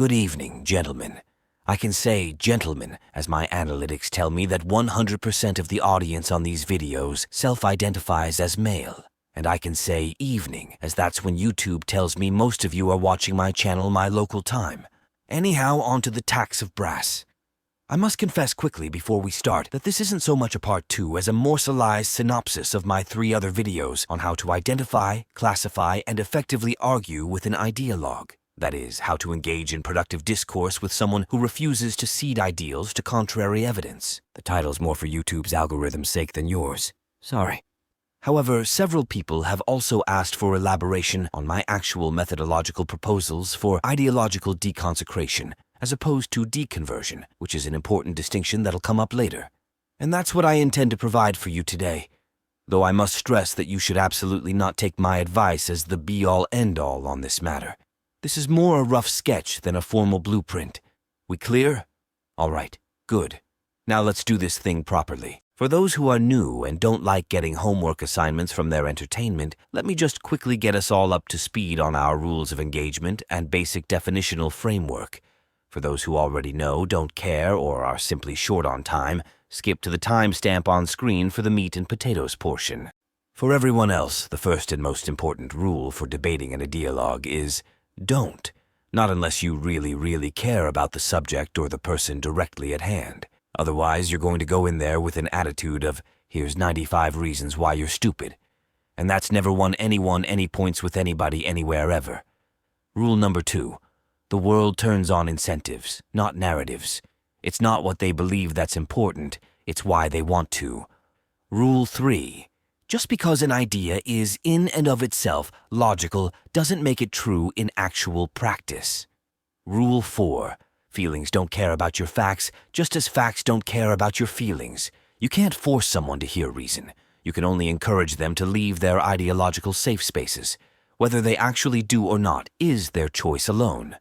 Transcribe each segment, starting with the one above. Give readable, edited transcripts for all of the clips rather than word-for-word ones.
Good evening, gentlemen. I can say gentlemen, as my analytics tell me that 100% of the audience on these videos self-identifies as male. And I can say evening, as that's when YouTube tells me most of you are watching my channel my local time. Anyhow, on to the tacks of brass. I must confess quickly before we start that this isn't so much a part 2 as a morselized synopsis of my 3 other videos on how to identify, classify, and effectively argue with an ideologue. That is, how to engage in productive discourse with someone who refuses to cede ideals to contrary evidence. The title's more for YouTube's algorithm's sake than yours. Sorry. However, several people have also asked for elaboration on my actual methodological proposals for ideological deconsecration, as opposed to deconversion, which is an important distinction that'll come up later. And that's what I intend to provide for you today, though I must stress that you should absolutely not take my advice as the be-all end-all on this matter. This is more a rough sketch than a formal blueprint. We clear? All right, good. Now let's do this thing properly. For those who are new and don't like getting homework assignments from their entertainment, let me just quickly get us all up to speed on our rules of engagement and basic definitional framework. For those who already know, don't care, or are simply short on time, skip to the timestamp on screen for the meat and potatoes portion. For everyone else, the first and most important rule for debating an ideologue is don't. Not unless you really care about the subject or the person directly at hand. Otherwise, you're going to go in there with an attitude of, here's 95 reasons why you're stupid. And that's never won anyone any points with anybody anywhere ever. Rule number 2. The world turns on incentives, not narratives. It's not what they believe that's important, it's why they want to. Rule 3. Just because an idea is in and of itself logical doesn't make it true in actual practice. Rule 4. Feelings don't care about your facts, just as facts don't care about your feelings. You can't force someone to hear reason. You can only encourage them to leave their ideological safe spaces. Whether they actually do or not is their choice alone.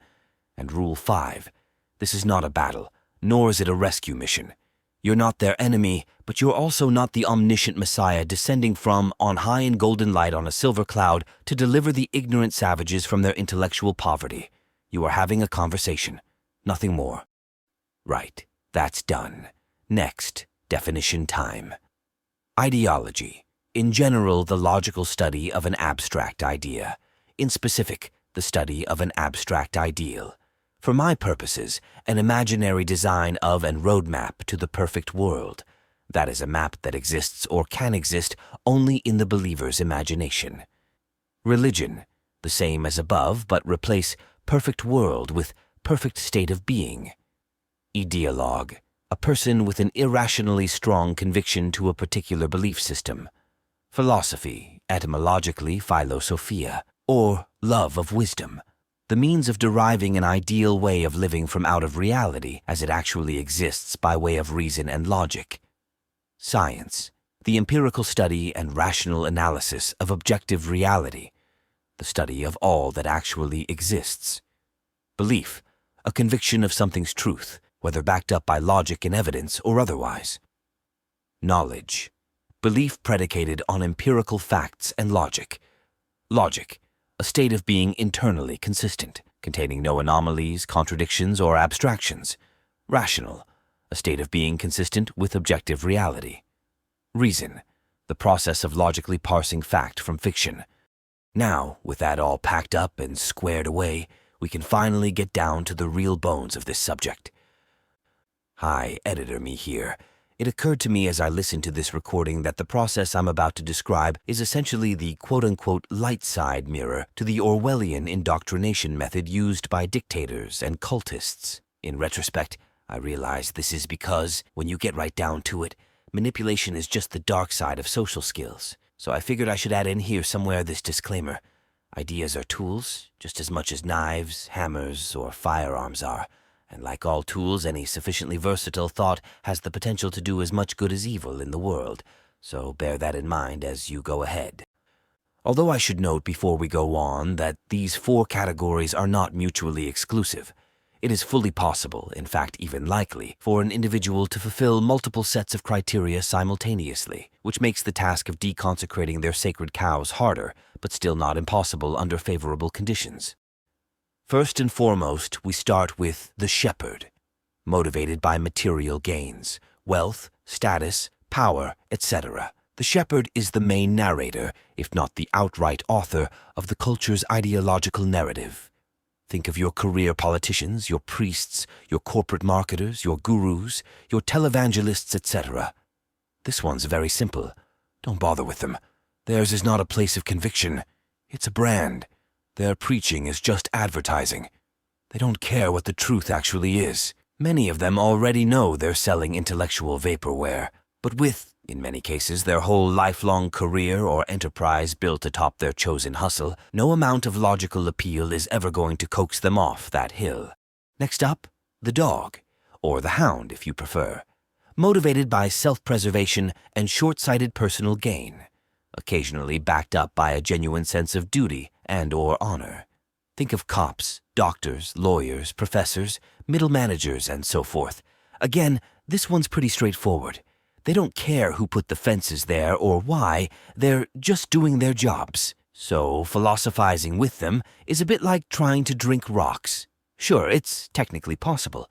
And Rule 5. This is not a battle, nor is it a rescue mission. You're not their enemy, but you're also not the omniscient Messiah descending from on high in golden light on a silver cloud to deliver the ignorant savages from their intellectual poverty. You are having a conversation, nothing more. Right, that's done. Next, definition time. Ideology. In general, the logical study of an abstract idea. In specific, the study of an abstract ideal. For my purposes, an imaginary design of and roadmap to the perfect world. That is a map that exists or can exist only in the believer's imagination. Religion, the same as above, but replace perfect world with perfect state of being. Ideologue, a person with an irrationally strong conviction to a particular belief system. Philosophy, etymologically philosophia, or love of wisdom. The means of deriving an ideal way of living from out of reality as it actually exists by way of reason and logic. Science, the empirical study and rational analysis of objective reality, the study of all that actually exists. Belief, a conviction of something's truth, whether backed up by logic and evidence or otherwise. Knowledge, belief predicated on empirical facts and logic. Logic, a state of being internally consistent, containing no anomalies, contradictions, or abstractions. Rational, a state of being consistent with objective reality. Reason, the process of logically parsing fact from fiction. Now, with that all packed up and squared away, we can finally get down to the real bones of this subject. Hi, editor me here. It occurred to me as I listened to this recording that the process I'm about to describe is essentially the quote-unquote light side mirror to the Orwellian indoctrination method used by dictators and cultists. In retrospect, I realize this is because, when you get right down to it, manipulation is just the dark side of social skills. So I figured I should add in here somewhere this disclaimer. Ideas are tools, just as much as knives, hammers, or firearms are. And like all tools, any sufficiently versatile thought has the potential to do as much good as evil in the world, so bear that in mind as you go ahead. Although I should note before we go on that these 4 categories are not mutually exclusive. It is fully possible, in fact even likely, for an individual to fulfill multiple sets of criteria simultaneously, which makes the task of deconsecrating their sacred cows harder, but still not impossible under favorable conditions. First and foremost, we start with the shepherd, motivated by material gains, wealth, status, power, etc. The shepherd is the main narrator, if not the outright author, of the culture's ideological narrative. Think of your career politicians, your priests, your corporate marketers, your gurus, your televangelists, etc. This one's very simple. Don't bother with them. Theirs is not a place of conviction. It's a brand. Their preaching is just advertising. They don't care what the truth actually is. Many of them already know they're selling intellectual vaporware, but with, in many cases, their whole lifelong career or enterprise built atop their chosen hustle, no amount of logical appeal is ever going to coax them off that hill. Next up, the dog, or the hound if you prefer, motivated by self-preservation and short-sighted personal gain, occasionally backed up by a genuine sense of duty and/or honor. Think of cops, doctors, lawyers, professors, middle managers, and so forth. Again, this one's pretty straightforward. They don't care who put the fences there or why, they're just doing their jobs. So philosophizing with them is a bit like trying to drink rocks. Sure, it's technically possible,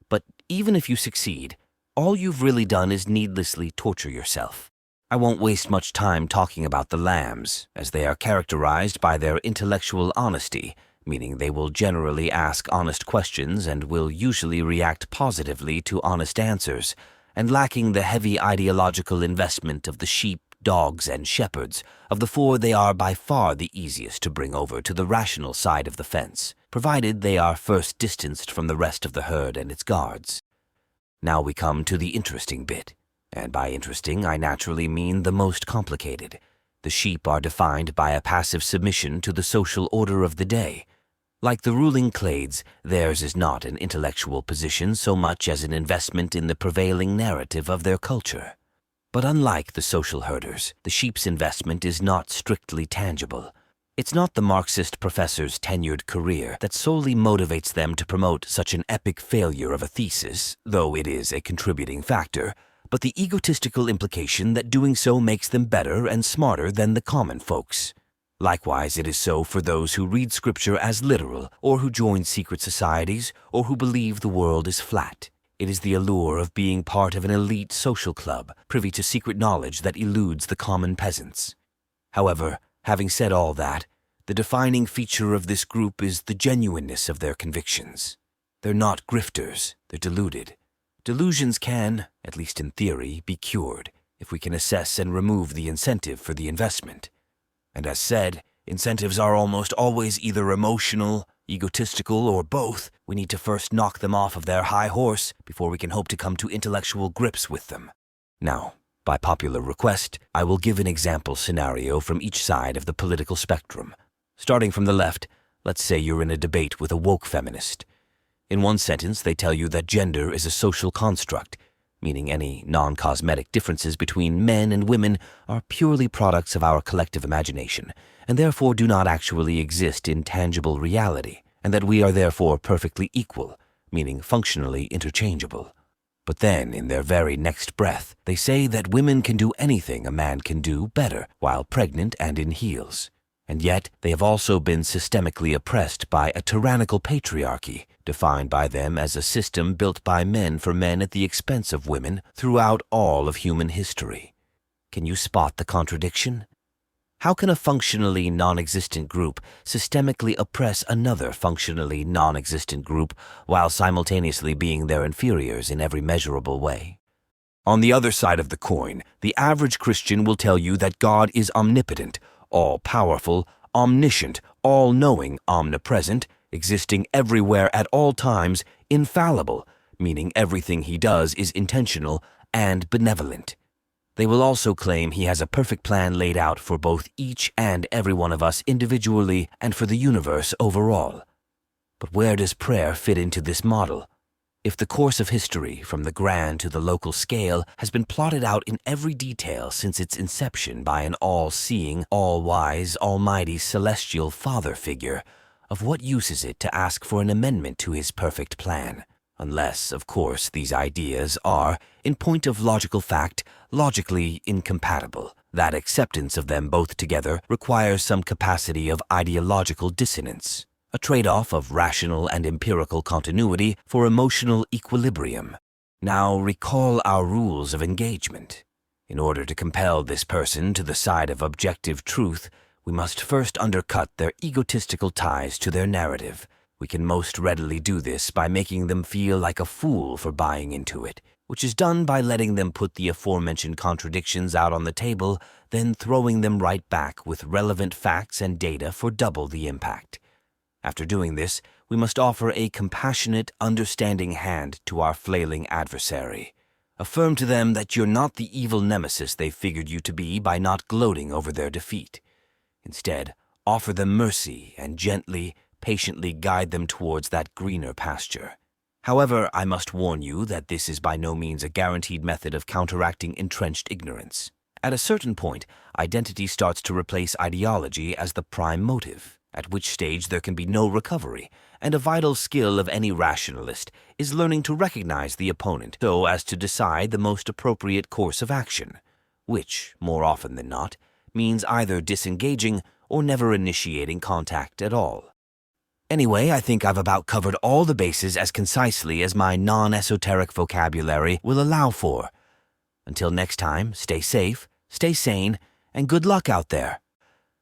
but even if you succeed, all you've really done is needlessly torture yourself. I won't waste much time talking about the lambs, as they are characterized by their intellectual honesty, meaning they will generally ask honest questions and will usually react positively to honest answers, and lacking the heavy ideological investment of the sheep, dogs, and shepherds. Of the four, they are by far the easiest to bring over to the rational side of the fence, provided they are first distanced from the rest of the herd and its guards. Now we come to the interesting bit. And by interesting, I naturally mean the most complicated. The sheep are defined by a passive submission to the social order of the day. Like the ruling clades, theirs is not an intellectual position so much as an investment in the prevailing narrative of their culture. But unlike the social herders, the sheep's investment is not strictly tangible. It's not the Marxist professor's tenured career that solely motivates them to promote such an epic failure of a thesis, though it is a contributing factor, but the egotistical implication that doing so makes them better and smarter than the common folks. Likewise, it is so for those who read scripture as literal, or who join secret societies, or who believe the world is flat. It is the allure of being part of an elite social club, privy to secret knowledge that eludes the common peasants. However, having said all that, the defining feature of this group is the genuineness of their convictions. They're not grifters, they're deluded. Delusions can, at least in theory, be cured if we can assess and remove the incentive for the investment. And as said, incentives are almost always either emotional, egotistical, or both. We need to first knock them off of their high horse before we can hope to come to intellectual grips with them. Now, by popular request, I will give an example scenario from each side of the political spectrum. Starting from the left, let's say you're in a debate with a woke feminist. In one sentence, they tell you that gender is a social construct, meaning any non-cosmetic differences between men and women are purely products of our collective imagination, and therefore do not actually exist in tangible reality, and that we are therefore perfectly equal, meaning functionally interchangeable. But then, in their very next breath, they say that women can do anything a man can do better while pregnant and in heels. And yet, they have also been systemically oppressed by a tyrannical patriarchy, defined by them as a system built by men for men at the expense of women throughout all of human history. Can you spot the contradiction? How can a functionally non-existent group systemically oppress another functionally non-existent group while simultaneously being their inferiors in every measurable way? On the other side of the coin, the average Christian will tell you that God is omnipotent, all-powerful, omniscient, all-knowing, omnipresent, existing everywhere at all times, infallible, meaning everything he does is intentional and benevolent. They will also claim he has a perfect plan laid out for both each and every one of us individually and for the universe overall. But where does prayer fit into this model? If the course of history, from the grand to the local scale, has been plotted out in every detail since its inception by an all-seeing, all-wise, almighty celestial father figure, of what use is it to ask for an amendment to his perfect plan? Unless, of course, these ideas are, in point of logical fact, logically incompatible. That acceptance of them both together requires some capacity of ideological dissonance. a trade-off of rational and empirical continuity for emotional equilibrium. Now recall our rules of engagement. In order to compel this person to the side of objective truth, we must first undercut their egotistical ties to their narrative. We can most readily do this by making them feel like a fool for buying into it, which is done by letting them put the aforementioned contradictions out on the table, then throwing them right back with relevant facts and data for double the impact. After doing this, we must offer a compassionate, understanding hand to our flailing adversary. Affirm to them that you're not the evil nemesis they figured you to be by not gloating over their defeat. Instead, offer them mercy and gently, patiently guide them towards that greener pasture. However, I must warn you that this is by no means a guaranteed method of counteracting entrenched ignorance. At a certain point, identity starts to replace ideology as the prime motive, at which stage there can be no recovery, and a vital skill of any rationalist is learning to recognize the opponent so as to decide the most appropriate course of action, which, more often than not, means either disengaging or never initiating contact at all. Anyway, I think I've about covered all the bases as concisely as my non-esoteric vocabulary will allow for. Until next time, stay safe, stay sane, and good luck out there.